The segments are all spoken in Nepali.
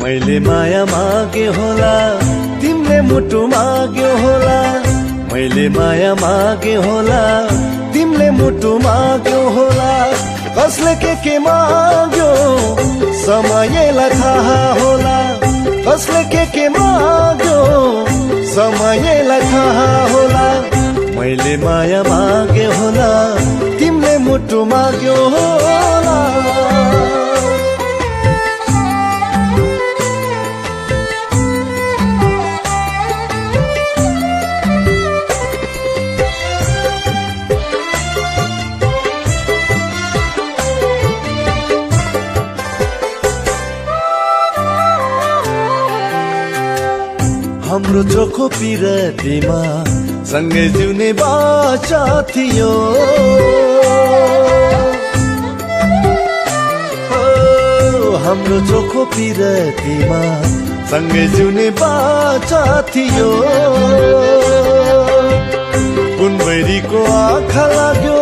मैले माया मागे होला तिमीले मुटु माग्यो होला मैले माया मागे होला तिमीले मुटु माग्यो होला कसले के माग्यो समयलाई थाहा होला कसले के माग्यो समयलाई थाहा होला मैले माया मागे होला तिमीले मुटु माग्यो होला हाम्रो चोखो पिरतीमा सँगै जिउने बाचा थियो हाम्रो चोखो पिरतीमा सँगै जिउने बाचा थियो कुनबैरीको आँखा लाग्यो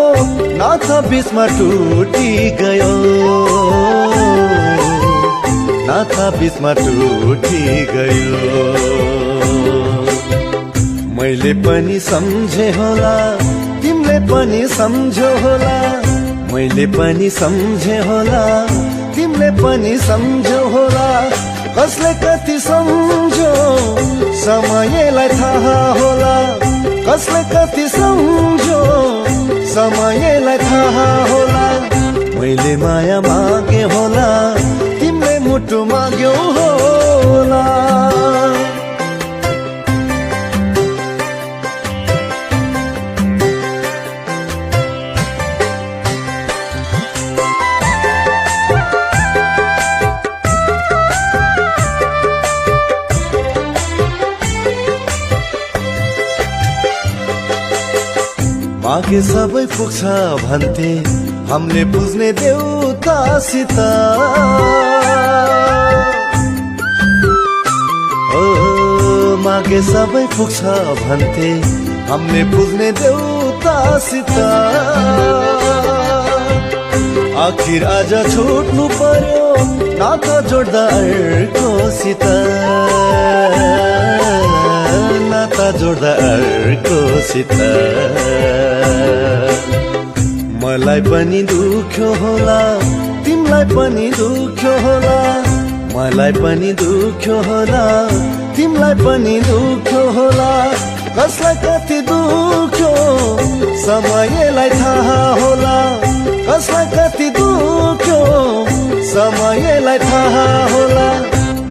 नाता बीचमा टुटी गयो नाता बीचमा टुटी गयो मैले पनि सम्झे होला तिमीले पनि सम्झ्यो होला मैले पनि सम्झे होला तिमीले पनि सम्झ्यो होला कसले कति सम्झ्यो समयलाई थाहा होला कसले कति सम्झ्यो समयलाई थाहा होला मैले माया मागे होला तिमीले मुटु माग्यो होला मागे सबै पुग्छ भन्थे हामीले बुझ्ने देउतासित मागे सबै पुग्छ भन्थे हामीले बुझ्ने देउतासित आखिर आज छुट्नु पर्यो नाता जोड्दा अर्कोसित नाता जोड्दा अर्कोसित मलाई पनि दुख्यो होला तिमीलाई पनि दुख्यो होला मलाई पनि दुख्यो होला तिमीलाई पनि दुख्यो होला कसलाई कति दुख्यो समयलाई थाहा होला कसलाई कति दुख्यो समयलाई थाहा होला